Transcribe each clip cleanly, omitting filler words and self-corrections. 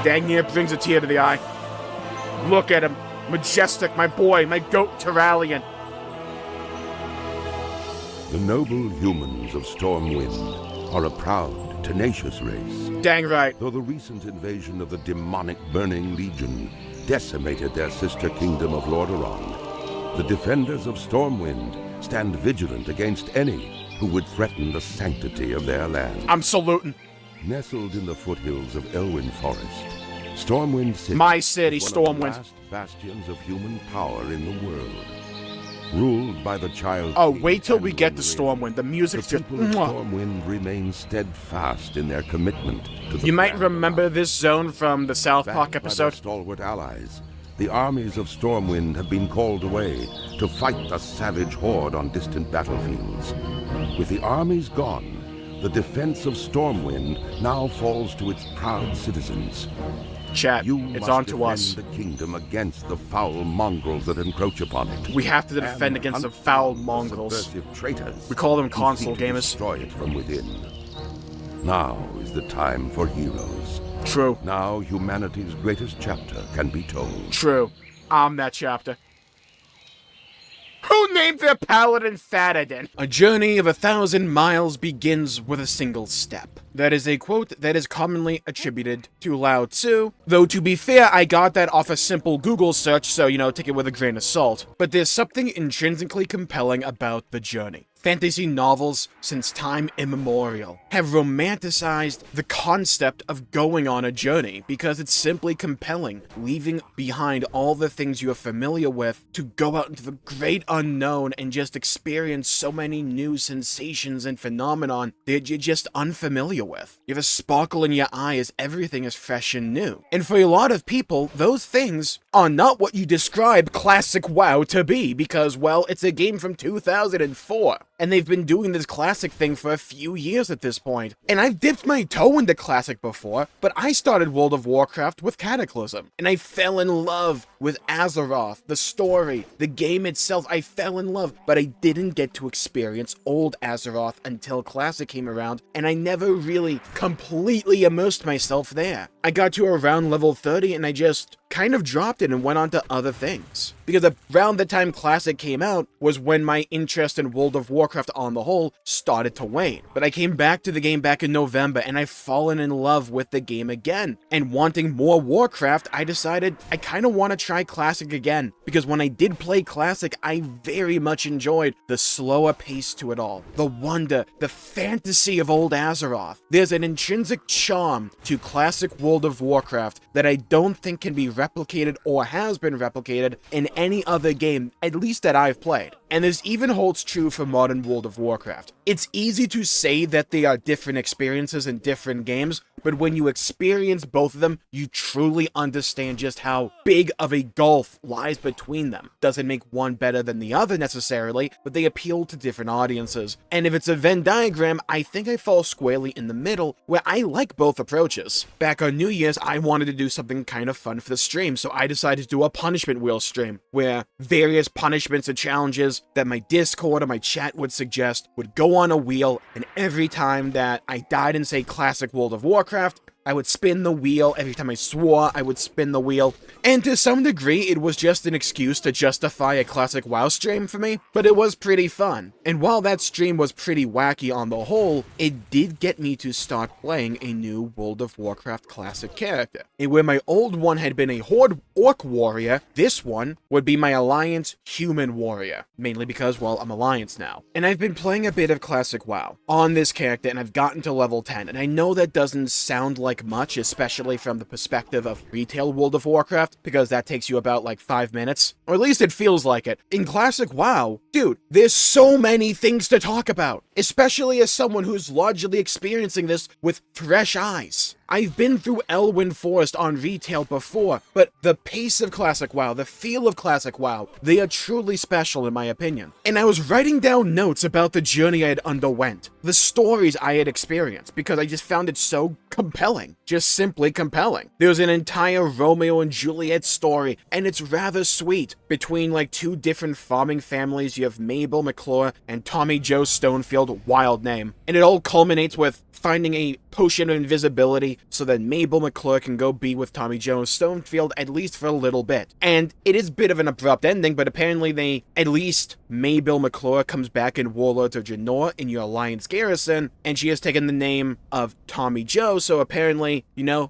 dang near brings a tear to the eye. Look at him. Majestic, my boy, my goat Terralion. The noble humans of Stormwind are a proud, tenacious race. Dang right. Though the recent invasion of the demonic Burning Legion decimated their sister kingdom of Lordaeron, the defenders of Stormwind stand vigilant against any who would threaten the sanctity of their land. I'm saluting. Nestled in the foothills of Elwyn Forest, Stormwind City, my city, is one Stormwind. of the last bastions of human power in the world. Ruled by the child. Oh, wait till we get to Stormwind. The music's the just... people of Stormwind remain steadfast in their commitment to the You might brand remember this zone from the South Backed Park by their episode. stalwart allies, the armies of Stormwind have been called away to fight the savage horde on distant battlefields. With the armies gone, the defense of Stormwind now falls to its proud citizens. Chat, You it's must on to defend us. the kingdom against the foul mongrels that encroach upon it. We have to defend And against the hunt foul down the mongrels. subversive traitors We call them who console seek to gamers. destroy it from within. Now is the time for heroes. True. Now humanity's greatest chapter can be told. True. I'm that chapter. Who named their paladin Faradin? A journey of 1,000 miles begins with a single step. That is a quote that is commonly attributed to Lao Tzu, though to be fair, I got that off a simple Google search, so, take it with a grain of salt. But there's something intrinsically compelling about the journey. Fantasy novels, since time immemorial, have romanticized the concept of going on a journey because it's simply compelling, leaving behind all the things you are familiar with to go out into the great unknown and just experience so many new sensations and phenomenon that you're just unfamiliar with. You have a sparkle in your eye as everything is fresh and new. And for a lot of people, those things are not what you describe classic WoW to be because, well, it's a game from 2004. And they've been doing this classic thing for a few years at this point. And I've dipped my toe into classic before, but I started World of Warcraft with Cataclysm. And I fell in love with Azeroth, the story, the game itself. I fell in love, but I didn't get to experience old Azeroth until Classic came around, and I never really completely immersed myself there. I got to around level 30 and I just kind of dropped it and went on to other things. Because around the time Classic came out was when my interest in World of Warcraft on the whole started to wane. But I came back to the game back in November and I've fallen in love with the game again. And wanting more Warcraft, I decided I kind of want to try Classic again. Because when I did play Classic, I very much enjoyed the slower pace to it all. The wonder, the fantasy of old Azeroth. There's an intrinsic charm to Classic World of Warcraft that I don't think can be replicated or has been replicated in any other game, at least that I've played. And this even holds true for modern World of Warcraft. It's easy to say that they are different experiences in different games, but when you experience both of them, you truly understand just how big of a gulf lies between them. Doesn't make one better than the other necessarily, but they appeal to different audiences. And if it's a Venn diagram, I think I fall squarely in the middle, where I like both approaches. Back on New Year's, I wanted to do something kind of fun for the stream, so I decided to do a punishment wheel stream, where various punishments or challenges that my Discord or my chat would suggest would go on a wheel, and every time that I died in, say, Classic World of Warcraft, I would spin the wheel. Every time I swore, I would spin the wheel. And to some degree, it was just an excuse to justify a Classic WoW stream for me, but it was pretty fun. And while that stream was pretty wacky on the whole, it did get me to start playing a new World of Warcraft Classic character. And where my old one had been a Horde Orc Warrior, this one would be my Alliance Human Warrior. Mainly because, well, I'm Alliance now. And I've been playing a bit of Classic WoW on this character, and I've gotten to level 10. And I know that doesn't sound like much, especially from the perspective of retail World of Warcraft, because that takes you about like 5 minutes, or at least it feels like it. In Classic WoW, dude, there's so many things to talk about, especially as someone who's largely experiencing this with fresh eyes. I've been through Elwyn Forest on retail before, but the pace of Classic WoW, the feel of Classic WoW, they are truly special in my opinion. And I was writing down notes about the journey I had underwent, the stories I had experienced, because I just found it so compelling. Just simply compelling. There's an entire Romeo and Juliet story, and it's rather sweet. Between like two different farming families, you have Mabel McClure and Tommy Joe Stonefield, wild name. And it all culminates with finding a potion of invisibility happy so that Mabel McClure can go be with Tommy Joe in Stonefield at least for a little bit. And it is a bit of an abrupt ending, but apparently at least Mabel McClure comes back in Warlords of Draenor in your Alliance garrison, and she has taken the name of Tommy Joe, so apparently,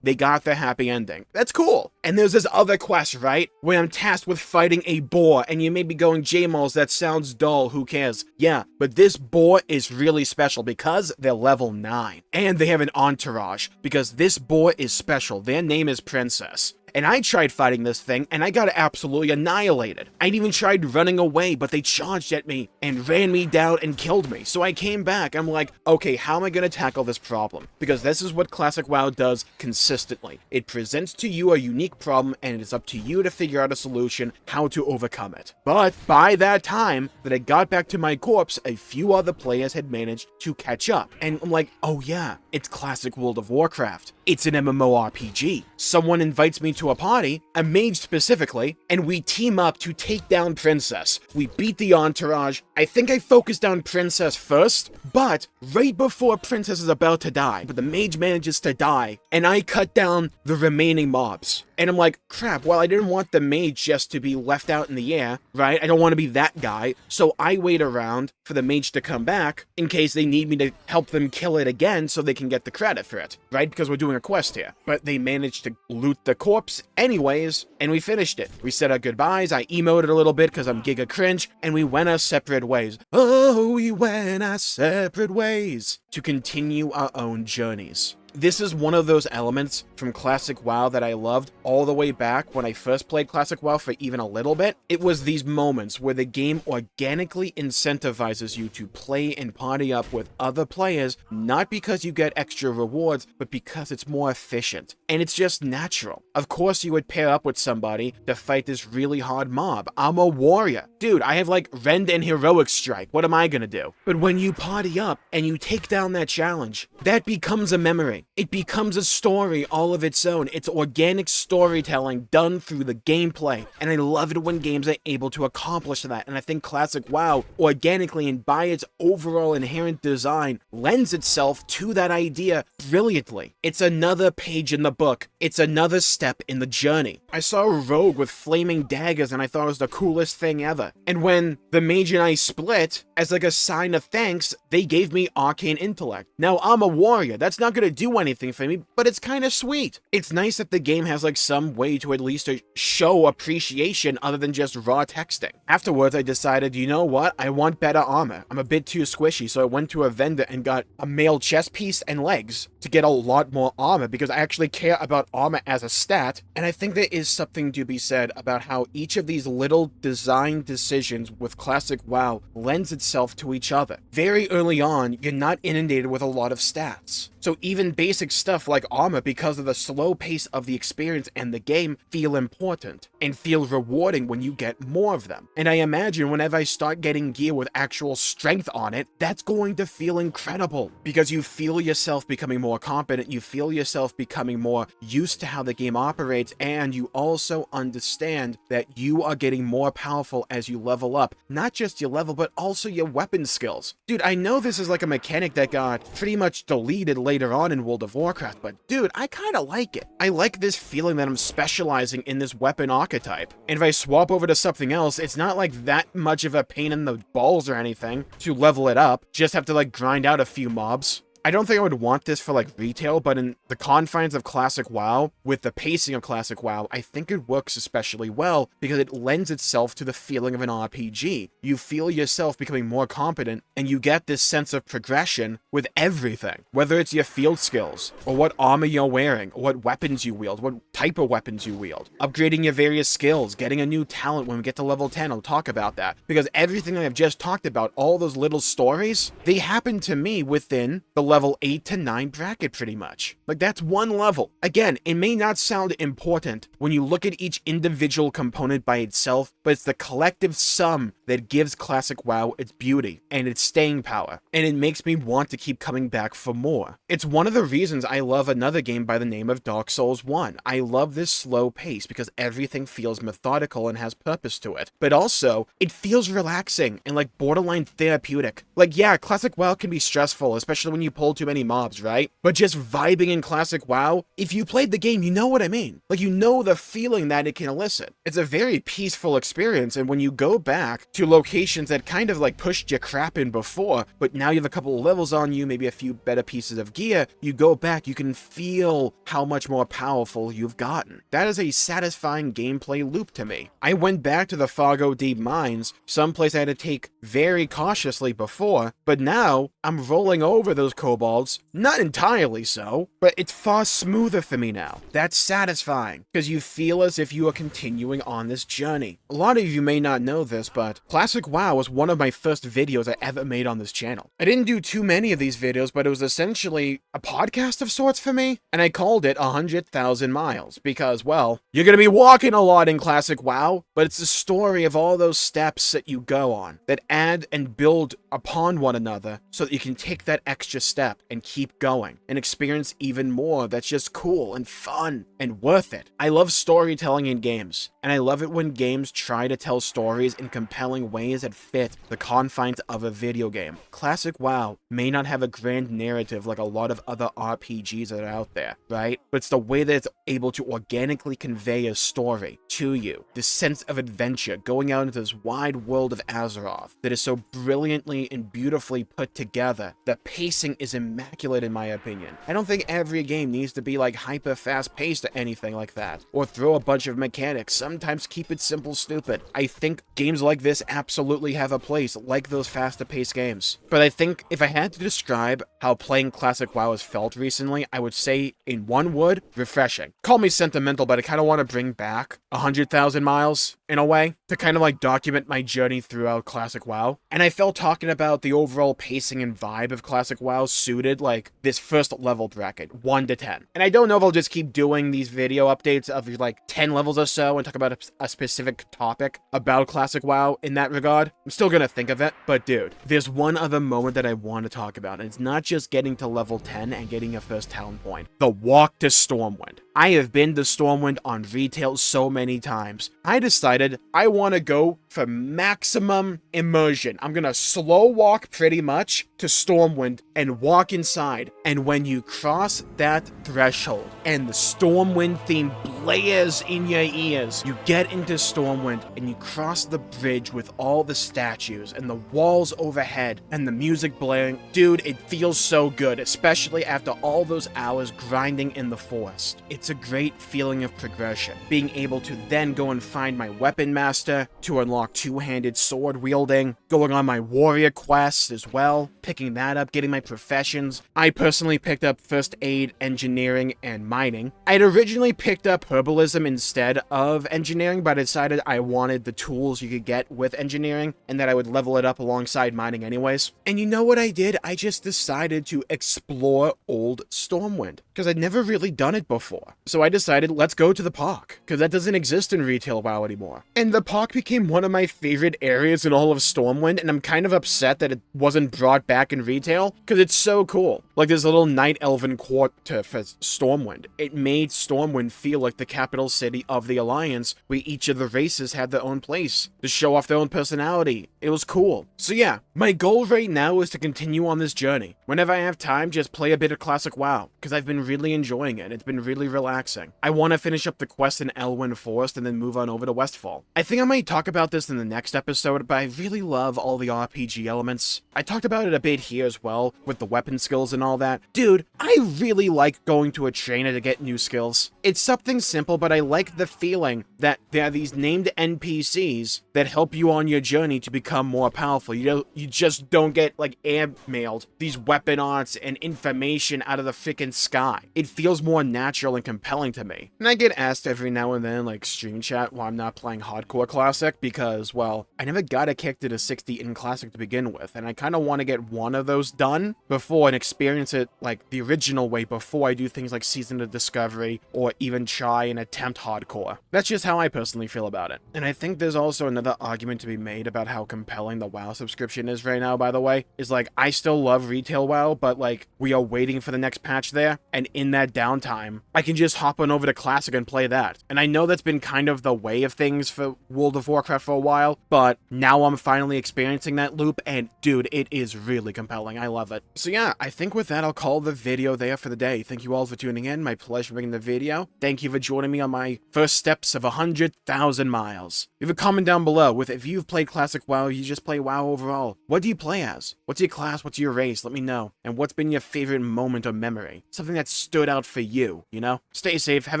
they got the happy ending. That's cool. And there's this other quest, right, where I'm tasked with fighting a boar, and you may be going, Jmulls, that sounds dull, who cares? Yeah, but this boar is really special because they're level 9, and they have an entourage, because this boar is special. Their name is Princess. And I tried fighting this thing, and I got absolutely annihilated. I'd even tried running away, but they charged at me and ran me down and killed me. So I came back. I'm like, okay, how am I going to tackle this problem? Because this is what Classic WoW does consistently. It presents to you a unique problem, and it's up to you to figure out a solution, how to overcome it. But by that time that I got back to my corpse, a few other players had managed to catch up. And I'm like, oh yeah, it's classic World of Warcraft. It's an MMORPG. Someone invites me to a party, a mage specifically, and we team up to take down Princess. We beat the entourage. I think I focused on Princess first, but right before Princess is about to die, but the mage manages to die, and I cut down the remaining mobs. And I'm like, crap, well, I didn't want the mage just to be left out in the air, right? I don't want to be that guy. So I wait around for the mage to come back in case they need me to help them kill it again so they can get the credit for it, right? Because we're doing a quest here. But they managed to loot the corpse anyways, and we finished it. We said our goodbyes, I emoted a little bit because I'm giga cringe, and we went our separate ways. Oh, we went our separate ways to continue our own journeys. This is one of those elements from Classic WoW that I loved all the way back when I first played Classic WoW for even a little bit. It was these moments where the game organically incentivizes you to play and party up with other players, not because you get extra rewards, but because it's more efficient. And it's just natural. Of course you would pair up with somebody to fight this really hard mob. I'm a warrior. Dude, I have like Rend and Heroic Strike. What am I gonna do? But when you party up and you take down that challenge, that becomes a memory. It becomes a story all of its own. It's organic storytelling done through the gameplay. And I love it when games are able to accomplish that. And I think Classic WoW, organically and by its overall inherent design, lends itself to that idea brilliantly. It's another page in the book. It's another step in the journey. I saw a rogue with flaming daggers and I thought it was the coolest thing ever. And when the mage and I split, as like a sign of thanks, they gave me arcane intellect. Now I'm a warrior. That's not gonna do anything for me, but it's kind of sweet. It's nice that the game has like some way to at least show appreciation other than just raw texting. Afterwards, I decided, you know what? I want better armor. I'm a bit too squishy, so I went to a vendor and got a male chest piece and legs to get a lot more armor because I actually care about armor as a stat. And I think there is something to be said about how each of these little design decisions with Classic WoW lends itself to each other. Very early on, you're not inundated with a lot of stats. So even basic stuff like armor, because of the slow pace of the experience and the game, feel important and feel rewarding when you get more of them. And I imagine whenever I start getting gear with actual strength on it, that's going to feel incredible because you feel yourself becoming more competent, you feel yourself becoming more used to how the game operates, and you also understand that you are getting more powerful as you level up. Not just your level, but also your weapon skills. Dude, I know this is like a mechanic that got pretty much deleted later on in World of Warcraft, but dude, I kind of like it. I like this feeling that I'm specializing in this weapon archetype. And if I swap over to something else, it's not like that much of a pain in the balls or anything to level it up. Just have to like grind out a few mobs. I don't think I would want this for like retail, but in the confines of Classic WoW, with the pacing of Classic WoW, I think it works especially well because it lends itself to the feeling of an RPG. You feel yourself becoming more competent and you get this sense of progression with everything, whether it's your field skills or what armor you're wearing or what weapons you wield, what type of weapons you wield, upgrading your various skills, getting a new talent when we get to level 10. I'll talk about that because everything I've just talked about, all those little stories, they happen to me within the level 8 to 9 bracket pretty much. Like that's one level. Again, it may not sound important when you look at each individual component by itself, but it's the collective sum that gives Classic WoW its beauty and its staying power, and it makes me want to keep coming back for more. It's one of the reasons I love another game by the name of Dark Souls 1. I love this slow pace because everything feels methodical and has purpose to it, but also it feels relaxing and like borderline therapeutic. Like yeah, Classic WoW can be stressful, especially when you pull too many mobs, right? But just vibing in Classic WoW, if you played the game, you know what I mean. Like, you know the feeling that it can elicit. It's a very peaceful experience, and when you go back to locations that kind of like pushed your crap in before, but now you have a couple of levels on you, maybe a few better pieces of gear, you go back, you can feel how much more powerful you've gotten. That is a satisfying gameplay loop to me. I went back to the Fargo Deep Mines, someplace I had to take very cautiously before, but now I'm rolling over those kobolds, not entirely so, but it's far smoother for me now. That's satisfying, because you feel as if you are continuing on this journey. A lot of you may not know this, but Classic WoW was one of my first videos I ever made on this channel. I didn't do too many of these videos, but it was essentially a podcast of sorts for me, and I called it 100,000 Miles, because, well, you're gonna be walking a lot in Classic WoW, but it's the story of all those steps that you go on, that add and build upon one another, so that you can take that extra step and keep going, and experience even more that's just cool and fun and worth it. I love storytelling in games, and I love it when games try to tell stories in compelling ways that fit the confines of a video game. Classic WoW may not have a grand narrative like a lot of other RPGs that are out there, right? But it's the way that it's able to organically convey a story to you. This sense of adventure, going out into this wide world of Azeroth that is so brilliantly and beautifully put together. The pacing is immaculate in my opinion. I don't think every game needs to be like hyper fast paced or anything like that, or throw a bunch of mechanics. Sometimes keep it simple, stupid. I think games like this absolutely have a place, like those faster paced games. But I think if I had to describe how playing Classic WoW has felt recently, I would say in one word, refreshing. Call me sentimental, but I kind of want to bring back 100,000 Miles in a way to kind of like document my journey throughout Classic WoW. And I felt talking about the overall pacing and vibe of Classic WoW suited like this first level bracket, 1 to 10. And I don't know if I'll just keep doing these video updates of like 10 levels or so and talk about a specific topic about Classic WoW in that regard. I'm still gonna think of it, but dude, there's one other moment that I want to talk about, and it's not just getting to level 10 and getting a first talent point. The walk to Stormwind. I have been to Stormwind on retail so many times. I decided I want to go for maximum immersion. I'm gonna slow walk pretty much to Stormwind and walk inside. And when you cross that threshold and the Stormwind theme blares in your ears, you get into Stormwind and you cross the bridge with all the statues and the walls overhead and the music blaring. Dude, it feels so good, especially after all those hours grinding in the forest. It's a great feeling of progression, being able to then go and find my weapon master to unlock two-handed sword wielding, going on my warrior quests as well, picking that up, getting my professions. I personally picked up first aid, engineering, and mining. I had originally picked up herbalism instead of engineering, but I decided I wanted the tools you could get with engineering and that I would level it up alongside mining anyways. And you know what I did? I just decided to explore old Stormwind because I'd never really done it before. So I decided, let's go to the park, because that doesn't exist in retail WoW anymore. And the park became one of my favorite areas in all of Stormwind, and I'm kind of upset that it wasn't brought back in retail, because it's so cool. Like this little night elven court for Stormwind. It made Stormwind feel like the capital city of the Alliance, where each of the races had their own place to show off their own personality. It was cool. So yeah, my goal right now is to continue on this journey. Whenever I have time, just play a bit of Classic WoW, because I've been really enjoying it. It's been really relaxing. I want to finish up the quest in Elwyn Forest and then move on over to Westfall. I think I might talk about this in the next episode, but I really love all the RPG elements. I talked about it a bit here as well, with the weapon skills and all that. Dude, I really like going to a trainer to get new skills. It's something simple, but I like the feeling that there are these named NPCs that help you on your journey to become more powerful. You just don't get like airmailed these weapon arts and information out of the freaking sky. It feels more natural and compelling to me. And I get asked every now and then, like stream chat, why I'm not playing Hardcore Classic, because, well, I never got a kick to the 60 in Classic to begin with, and I kind of want to get one of those done before and experience it like the original way before I do things like Season of Discovery or even try and attempt Hardcore. That's just how I personally feel about it. And I think there's also another argument to be made about how compelling the WoW subscription is right now, by the way, is like, I still love retail WoW, but like, we are waiting for the next patch there, and in that downtime, I can just hop on over to Classic and play that. And I know that's been kind of the way of things for World of Warcraft for a while, but now I'm finally experiencing that loop, and dude, it is really wildly compelling. I love it. So yeah, I think with that, I'll call the video there for the day. Thank you all for tuning in. My pleasure making the video. Thank you for joining me on my first steps of 100,000 miles. Leave a comment down below with if you've played Classic WoW, you just play WoW overall. What do you play as? What's your class? What's your race? Let me know. And what's been your favorite moment or memory? Something that stood out for you, you know? Stay safe, have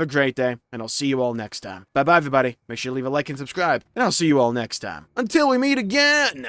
a great day, and I'll see you all next time. Bye-bye, everybody. Make sure to leave a like and subscribe, and I'll see you all next time. Until we meet again!